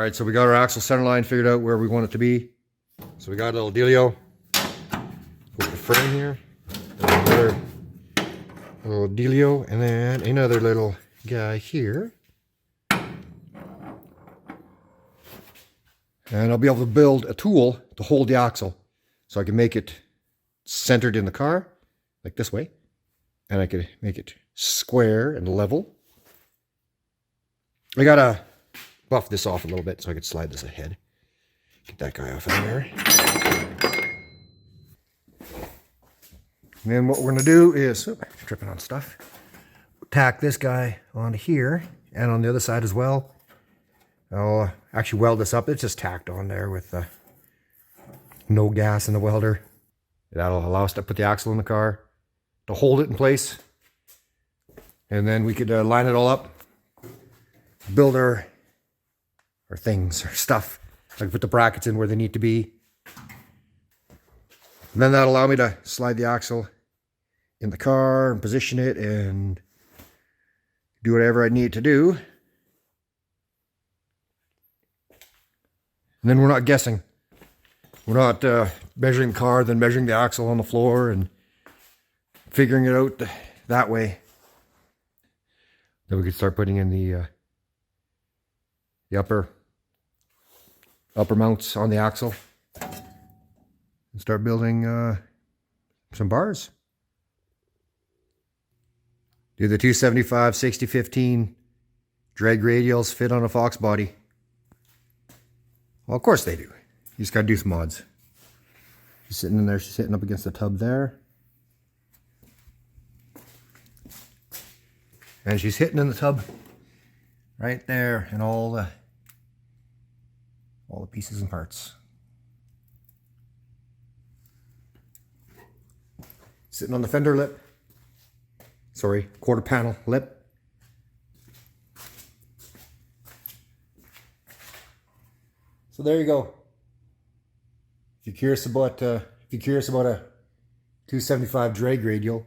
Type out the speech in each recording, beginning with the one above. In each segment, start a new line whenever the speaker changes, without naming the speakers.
right, so we got our axle center line figured out where we want it to be. So we got a little dealio. Put the frame here. Another little dealio, and then another little guy here. And I'll be able to build a tool to hold the axle. So I can make it centered in the car, like this way. And I could make it square and level. I gotta buff this off a little bit so I could slide this ahead. Get that guy off of there. And then what we're gonna do is, tripping on stuff, tack this guy onto here and on the other side as well. I'll actually weld this up. It's just tacked on there with no gas in the welder. That'll allow us to put the axle in the car, to hold it in place. And then we could line it all up, build our things, our stuff. I can put the brackets in where they need to be. And then that'll allow me to slide the axle in the car and position it and do whatever I need to do. And then we're not guessing. We're not measuring the car, then measuring the axle on the floor and figuring it out that way. Then we could start putting in the upper mounts on the axle and start building some bars. Do the 275 6015 drag radials fit on a Fox body? Well, of course they do. You just gotta do some mods. She's sitting in there, she's sitting up against the tub there. And she's hitting in the tub right there, and all the pieces and parts. Sitting on the fender lip. Sorry, quarter panel lip. So there you go. If you're curious about a 275 drag radial,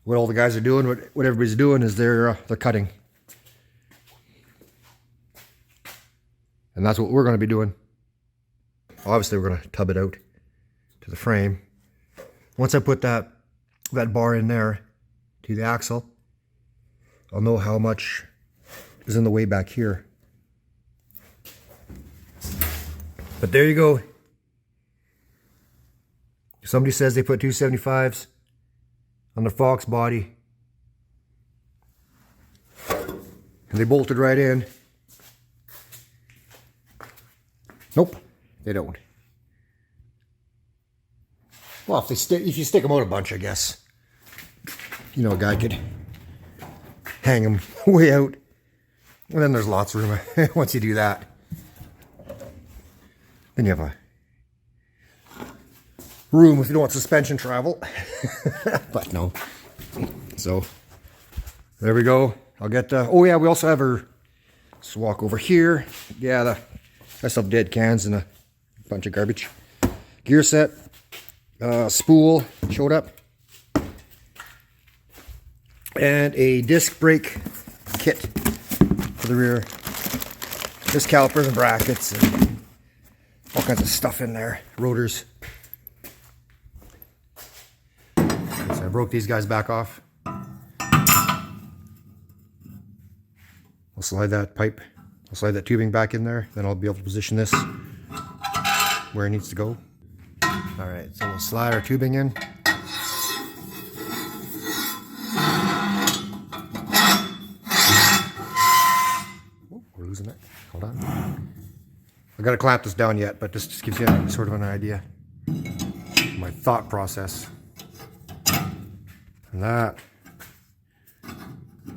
what all the guys are doing, what everybody's doing is they're cutting. And that's what we're going to be doing. Obviously, we're going to tub it out to the frame. Once I put that bar in there to the axle, I'll know how much is in the way back here. But there you go. If somebody says they put 275s on the Fox body and they bolted right in, nope, they don't. Well, if you stick them out a bunch, I guess, you know, a guy could hang them way out, and then there's lots of room once you do that. Then you have a room if you don't want suspension travel. But no. So there we go. I'll get oh yeah, we also have her. Let's walk over here. Yeah, that's some dead cans and a bunch of garbage. Gear set, spool showed up, and a disc brake kit for the rear. Disc calipers and brackets and all kinds of stuff in there. Rotors. So I broke these guys back off. I'll slide that pipe. I'll slide that tubing back in there. Then I'll be able to position this where it needs to go. Alright, so we'll slide our tubing in. Oh, we're losing it. Hold on. I've got to clamp this down yet, but this just gives you sort of an idea. My thought process. And that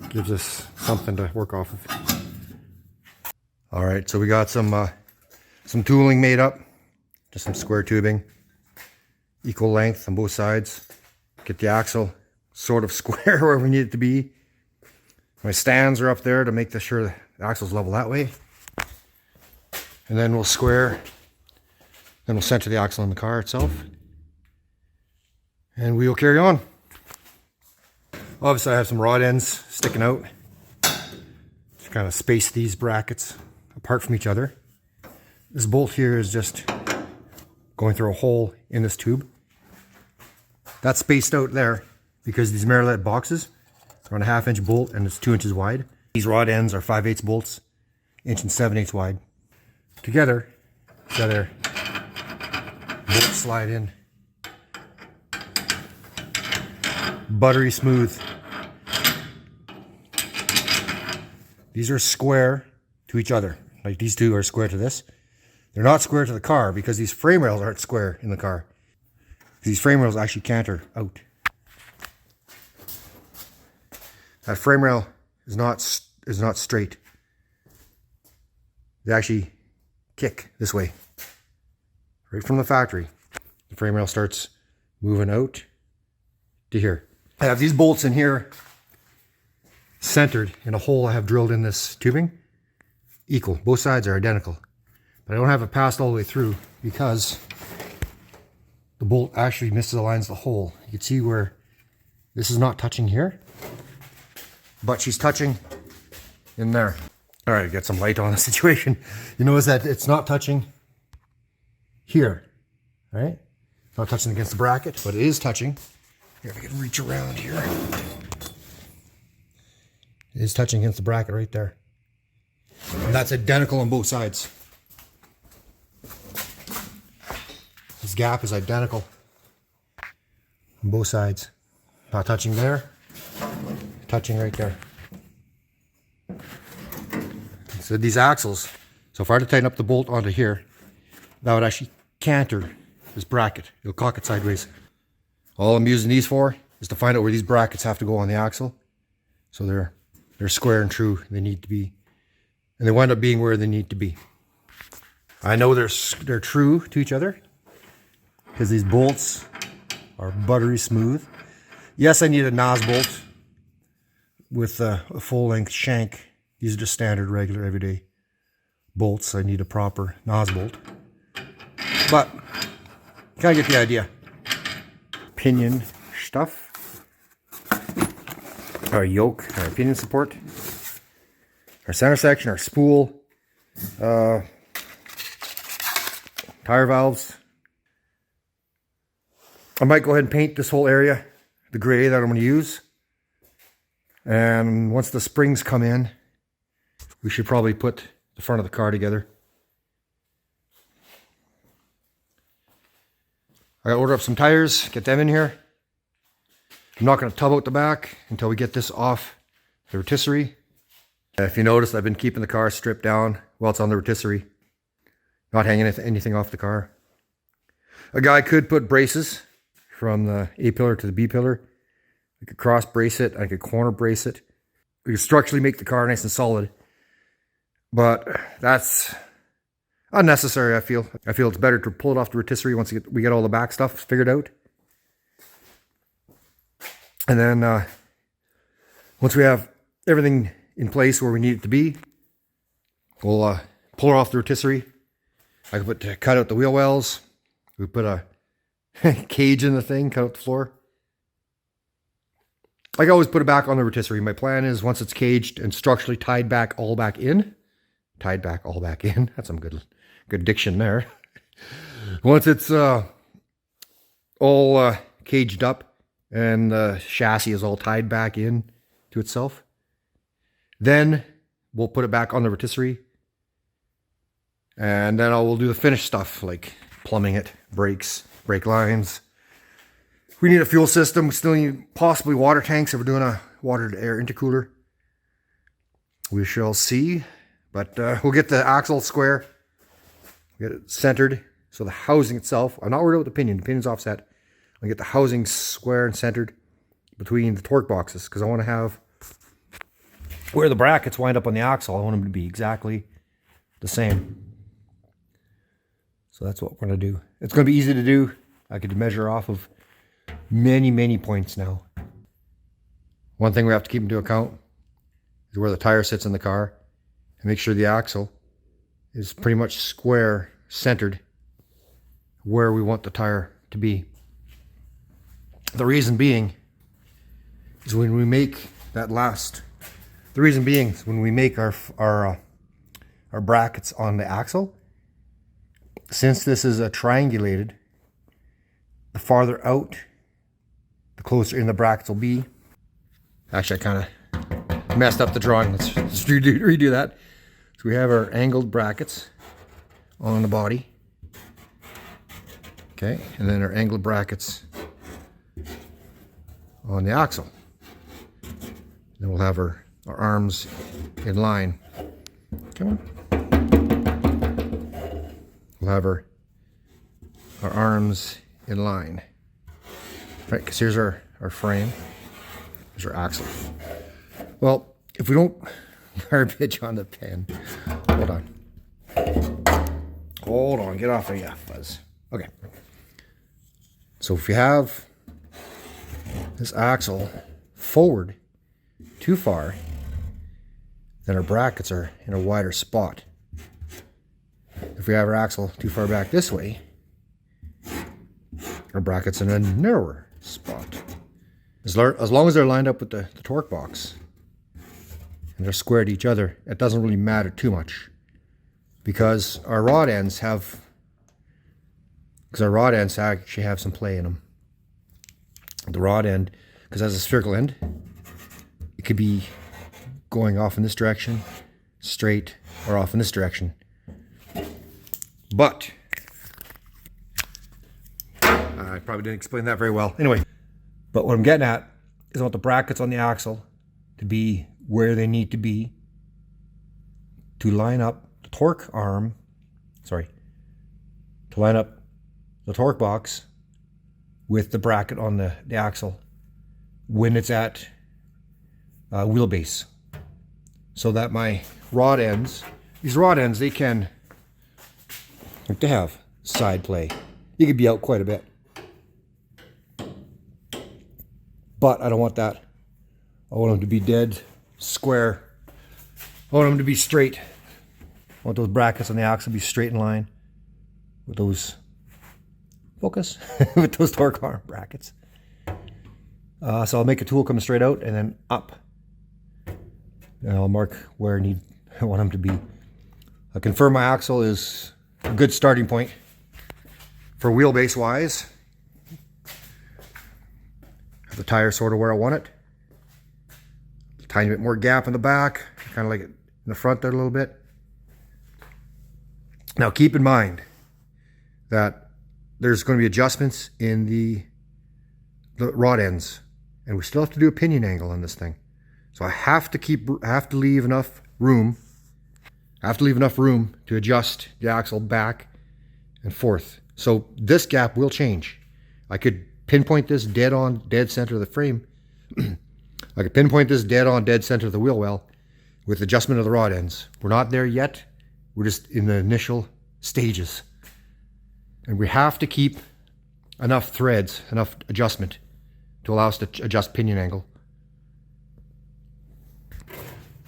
gives us something to work off of. Alright, so we got some tooling made up. Just some square tubing. Equal length on both sides. Get the axle sort of square where we need it to be. My stands are up there to make sure the axle's level that way. And then we'll square, then we'll center the axle in the car itself. And we'll carry on. Obviously I have some rod ends sticking out. Just kind of space these brackets apart from each other. This bolt here is just going through a hole in this tube. That's spaced out there because these Marilette boxes are on a 1/2 inch bolt and it's 2 inches wide. These rod ends are 5/8 bolts, 1 7/8 wide. Together, bolt slide in. Buttery smooth. These are square to each other. Like these two are square to this. They're not square to the car because these frame rails aren't square in the car. These frame rails actually canter out. That frame rail is not straight. They actually kick this way. Right from the factory. The frame rail starts moving out to here. I have these bolts in here centered in a hole I have drilled in this tubing. Equal. Both sides are identical. But I don't have it passed all the way through because the bolt actually misaligns the hole. You can see where this is not touching here, but she's touching in there. All right, get some light on the situation. You notice that it's not touching here, right? It's not touching against the bracket, but it is touching. Here, if I can reach around here. It is touching against the bracket right there. And that's identical on both sides. This gap is identical on both sides. Not touching there, touching right there. So these axles, so if I were to tighten up the bolt onto here, that would actually canter this bracket. It'll cock it sideways. All I'm using these for is to find out where these brackets have to go on the axle. So they're square and true. They need to be, and they wind up being where they need to be. I know they're true to each other because these bolts are buttery smooth. Yes, I need a NOS bolt with a full length shank. These are just standard, regular, everyday bolts. I need a proper NOS bolt. But you kind of get the idea. Pinion stuff. Our yoke, our pinion support. Our center section, our spool. Tire valves. I might go ahead and paint this whole area the gray that I'm going to use. And once the springs come in, we should probably put the front of the car together. I gotta order up some tires, get them in here. I'm not gonna tub out the back until we get this off the rotisserie. If you notice, I've been keeping the car stripped down while it's on the rotisserie. Not hanging anything off the car. A guy could put braces from the A pillar to the B pillar. I could cross brace it, I could corner brace it. We could structurally make the car nice and solid. But that's unnecessary, I feel. I feel it's better to pull it off the rotisserie once we get all the back stuff figured out. And then once we have everything in place where we need it to be, we'll pull her off the rotisserie. I could cut out the wheel wells. We put a cage in the thing, cut out the floor. I can always put it back on the rotisserie. My plan is once it's caged and structurally tied back all back in. Tied back all back in. That's some good diction there. Once it's all caged up and the chassis is all tied back in to itself, then we'll put it back on the rotisserie. And then we'll do the finished stuff like plumbing it, brakes, brake lines. We need a fuel system. We still need possibly water tanks if we're doing a water to air intercooler. We shall see. But we'll get the axle square, get it centered. So the housing itself, I'm not worried about the pinion. The pinion's offset. I'll get the housing square and centered between the torque boxes because I want to have where the brackets wind up on the axle. I want them to be exactly the same. So that's what we're going to do. It's going to be easy to do. I could measure off of many points now. One thing we have to keep into account is where the tire sits in the car. And make sure the axle is pretty much square centered where we want the tire to be. The reason being is when we make that last, the reason being is when we make our brackets on the axle, since this is a triangulated, the farther out, the closer in the brackets will be. Actually, I kind of messed up the drawing. Let's redo that. So we have our angled brackets on the body. Okay, and then our angled brackets on the axle. Then we'll have our arms in line. Come on. We'll have our arms in line. Right, because here's our frame. Here's our axle. Well, if we don't garbage on the pen, hold on, get off of you, fuzz. Okay. So if you have this axle forward too far, then our brackets are in a wider spot. If we have our axle too far back this way, our brackets in a narrower spot. As long as they're lined up with the torque box and they're square to each other, it doesn't really matter too much, because our rod ends actually have some play in them. The rod end, because it has a spherical end, it could be going off in this direction, straight, or off in this direction. But I probably didn't explain that very well. Anyway, but what I'm getting at is I want the brackets on the axle to be where they need to be to line up the torque arm, to line up the torque box with the bracket on the axle when it's at wheelbase. So that my rod ends, these rod ends, they have side play. You could be out quite a bit. But I don't want that. I want them to be dead square. I want them to be straight. I want those brackets on the axle to be straight in line with those, focus, with those torque arm brackets. So I'll make a tool coming straight out and then up. And I'll mark where I want them to be. I confirm my axle is a good starting point for wheelbase wise. Have the tire sort of where I want it. A tiny bit more gap in the back, kind of like it in the front there a little bit. Now keep in mind that there's going to be adjustments in the rod ends, and we still have to do a pinion angle on this thing. So I have to leave enough room. I have to leave enough room to adjust the axle back and forth. So this gap will change. I could pinpoint this dead center of the frame. I could pinpoint this dead center of the wheel well with adjustment of the rod ends. We're not there yet. We're just in the initial stages. And we have to keep enough threads, enough adjustment to allow us to adjust pinion angle.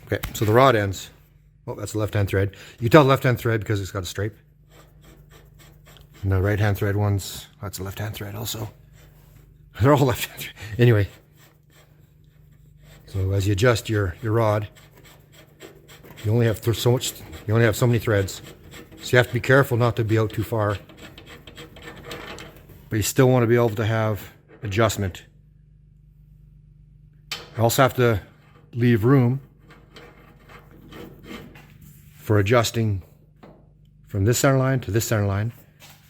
Okay, so the rod ends. Oh, that's the left-hand thread. You can tell the left-hand thread because it's got a stripe. And the right-hand thread ones, that's a left-hand thread also. They're all left-hand thread. Anyway, so as you adjust your rod, you only have so many threads. So you have to be careful not to be out too far. But you still want to be able to have adjustment. You also have to leave room for adjusting from this center line to this center line,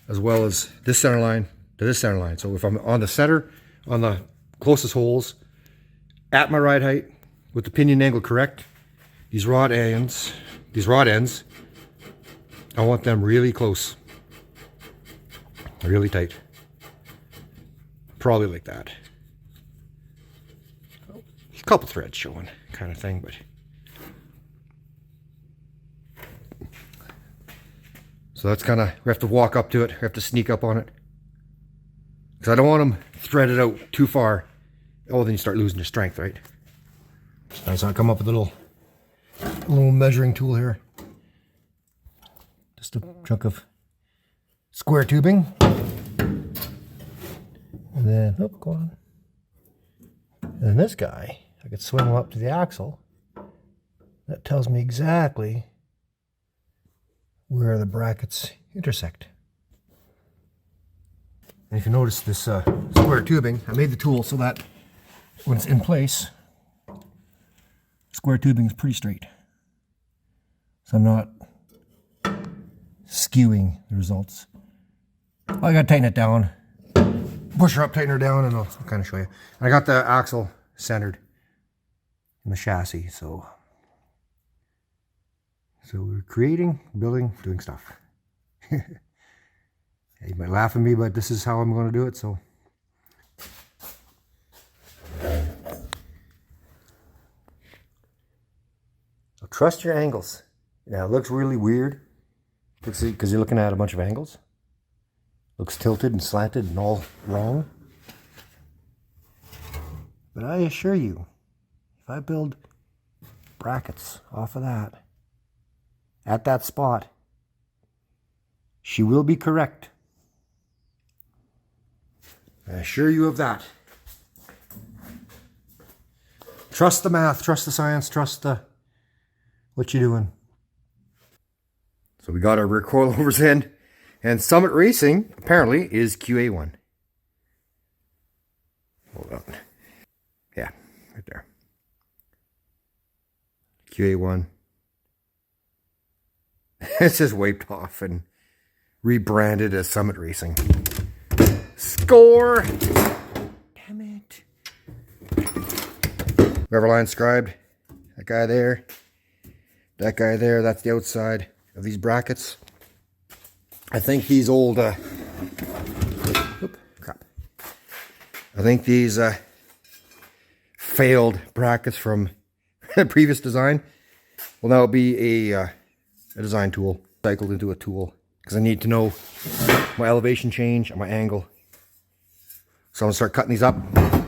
as well as this center line to this center line. So if I'm on the center, on the closest holes, at my ride height, with the pinion angle correct, these rod ends, I want them really close, really tight. Probably like that. A couple threads showing, kind of thing, but. So that's kind of, we have to walk up to it, we have to sneak up on it. Because I don't want them threaded out too far. Oh, then you start losing your strength, right? So I come up with a little measuring tool here. Just a chunk of square tubing. And then, oh, go on. And then this guy, I could swing him up to the axle. That tells me exactly where the brackets intersect. And if you notice this square tubing, I made the tool so that when it's in place, square tubing is pretty straight. So I'm not skewing the results. I gotta tighten it down. Push her up, tighten her down, and I'll kind of show you. And I got the axle centered in the chassis, so we're creating, building, doing stuff. You might laugh at me, but this is how I'm going to do it, so. So trust your angles. Now it looks really weird because you're looking at a bunch of angles. Looks tilted and slanted and all wrong. But I assure you, if I build brackets off of that, at that spot, she will be correct. I assure you of that. Trust the math, trust the science, trust what you're doing. So we got our rear coilovers in, and Summit Racing apparently is QA1. Hold on. Yeah, right there. QA1. It's just wiped off and rebranded as Summit Racing. Score! Damn it. Riverline scribed. That guy there. That guy there. That's the outside of these brackets. I think these old... crap. I think these failed brackets from a previous design will now be a design tool. Cycled into a tool. Because I need to know my elevation change and my angle. So I'm going to start cutting these up and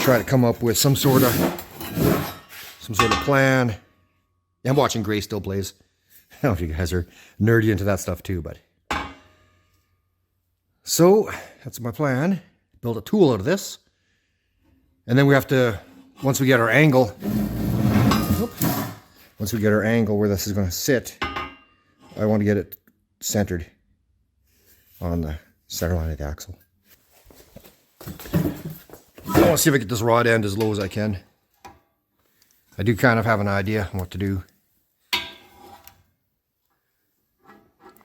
try to come up with some sort of plan. Yeah, I'm watching Gray Still Plays. I don't know if you guys are nerdy into that stuff too, but. So that's my plan. Build a tool out of this. And then we have to, once we get our angle where this is going to sit, I want to get it centered on the center line of the axle. I want to see if I get this rod end as low as I can. I do kind of have an idea on what to do. I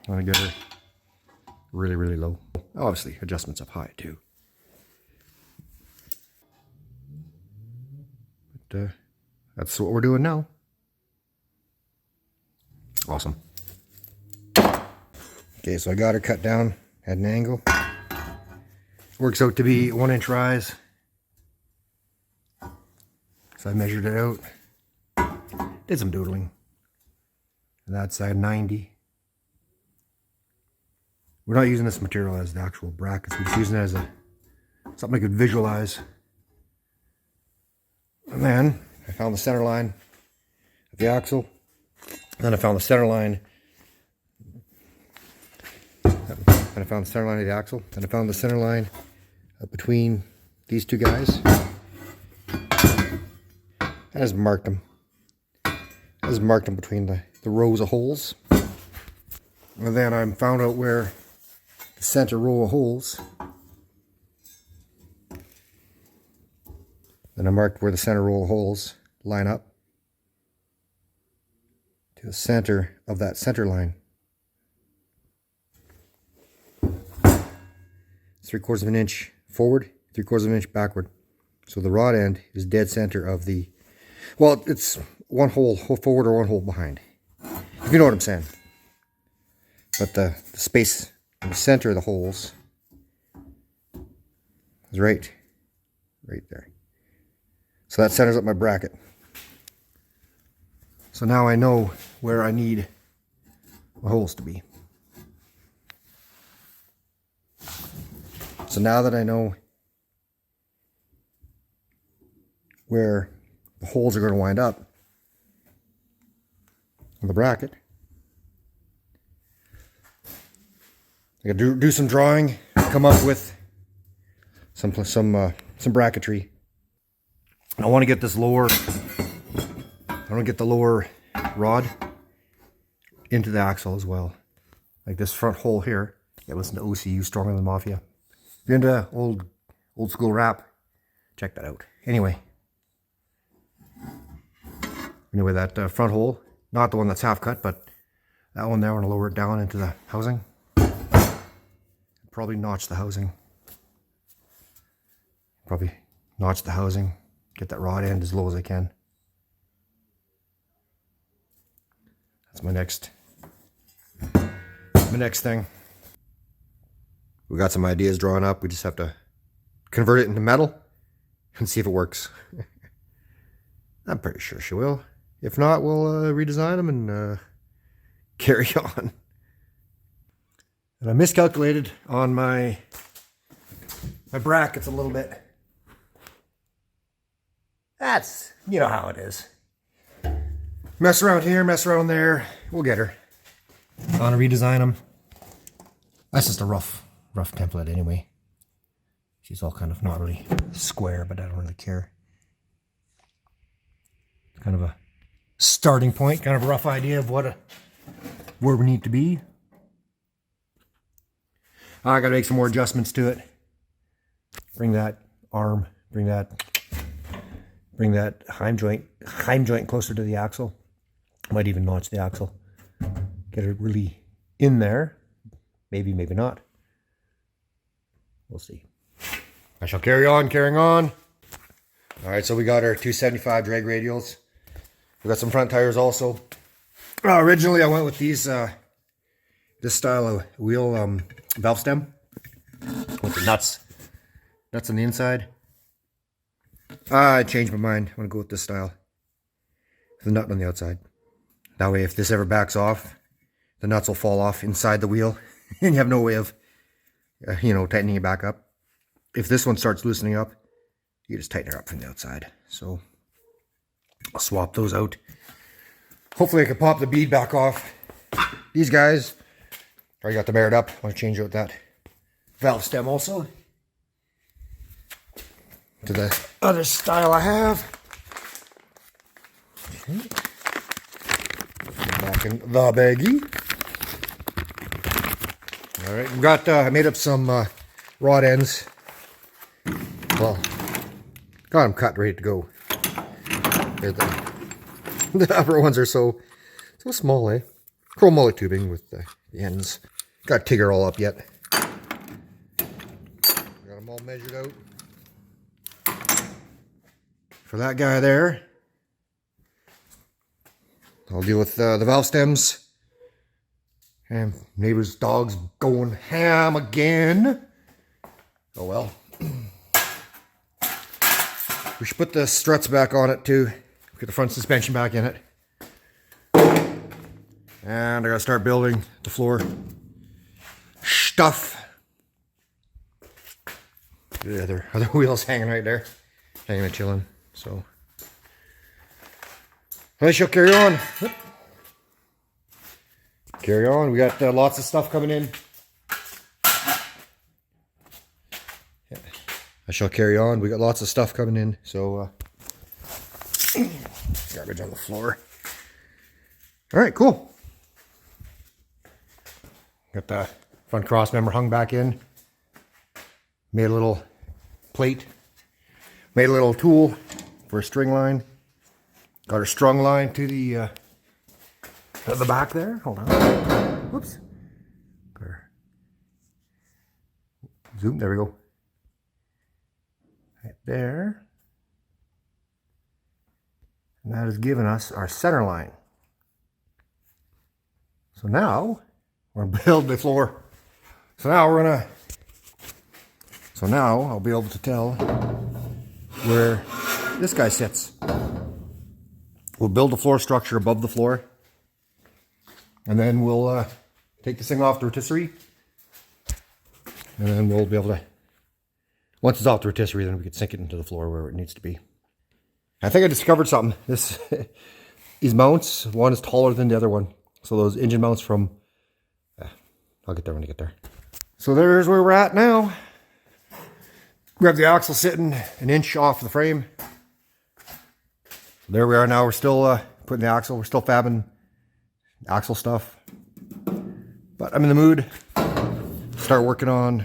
want to get her really, really low. Obviously, adjustments up high too. But that's what we're doing now. Awesome. Okay, so I got her cut down at an angle. Works out to be 1 inch rise. So I measured it out. Did some doodling. And that side 90. We're not using this material as the actual brackets. We're just using it as something I could visualize. And then I found the center line of the axle. And then I found the center line. And I found the center line of the axle. And I found the center line between these two guys. I just marked them. I just marked them between the rows of holes. And then I found out where the center row of holes. Then I marked where the center row of holes line up to the center of that center line. 3/4 of an inch forward, 3/4 of an inch backward. So the rod end is dead center of the, well, it's one hole forward or one hole behind, if you know what I'm saying. But the space in the center of the holes is right there. So that centers up my bracket. So now I know where I need my holes to be. So now that I know where the holes are going to wind up on the bracket, I got to do some drawing, come up with some bracketry. I want to get this lower, I want to get the lower rod into the axle as well. Like this front hole here. Yeah, listen to OCU, Stronger Than Mafia. If you're into old school rap, check that out. Anyway, that front hole, not the one that's half cut, but that one there, I want to lower it down into the housing. Probably notch the housing. Get that rod end as low as I can. That's my next thing. We got some ideas drawn up. We just have to convert it into metal and see if it works. I'm pretty sure she will. If not, we'll redesign them and carry on. And I miscalculated on my brackets a little bit. That's, you know how it is. Mess around here, mess around there. We'll get her. I want to redesign them. That's just a rough template anyway. She's all kind of not really square, but I don't really care. It's kind of a starting point, kind of a rough idea of where we need to be. I gotta make some more adjustments to it. Bring that arm, bring that heim joint closer to the axle. Might even notch the axle. Get it really in there. Maybe, maybe not. We'll see. I shall carry on, carrying on. All right, so we got our 275 drag radials. We got some front tires also. Originally, I went with these, this style of wheel valve stem with the nuts on the inside. I changed my mind. I want to go with this style. The nut on the outside. That way, if this ever backs off, the nuts will fall off inside the wheel, and you have no way of, tightening it back up. If this one starts loosening up, you just tighten it up from the outside. So I'll swap those out. Hopefully, I can pop the bead back off. These guys already got them aired up. I want to change out that valve stem also to the other style I have. Okay. Back in the baggie. All right, we've got, I made up some rod ends. Well, got them cut, ready to go. The upper ones are so small, eh? Chromoly tubing with the ends. Got Tigger all up yet. Got them all measured out. For that guy there, I'll deal with the valve stems. And neighbor's dog's going ham again. Oh well. We should put the struts back on it too. Get the front suspension back in it. And I gotta start building the floor stuff. The other wheels hanging right there. Hanging and chilling. So I shall carry on. Carry on. We got lots of stuff coming in. Yeah. I shall carry on. We got lots of stuff coming in. So garbage on the floor. All right, cool. Got the front cross member hung back in. Made a little plate. Made a little tool for a string line. Got our strung line to the back there. Hold on. Whoops. Zoom. There we go. Right there. And that has given us our center line. So now we're gonna build the floor. So now I'll be able to tell where this guy sits. We'll build a floor structure above the floor. And then we'll take this thing off the rotisserie. And then we'll be able to, once it's off the rotisserie, then we can sink it into the floor where it needs to be. I think I discovered something. These mounts, one is taller than the other one. So those engine mounts from, I'll get there when I get there. So there's where we're at now. We have the axle sitting an inch off the frame. There we are now. We're still putting the axle. We're still fabbing axle stuff. But I'm in the mood start working on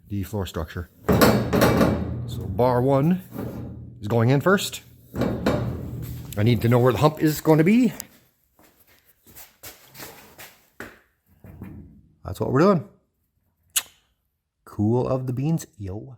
the floor structure. So bar 1 is going in first. I need to know where the hump is going to be. That's what we're doing. Cool of the beans, yo.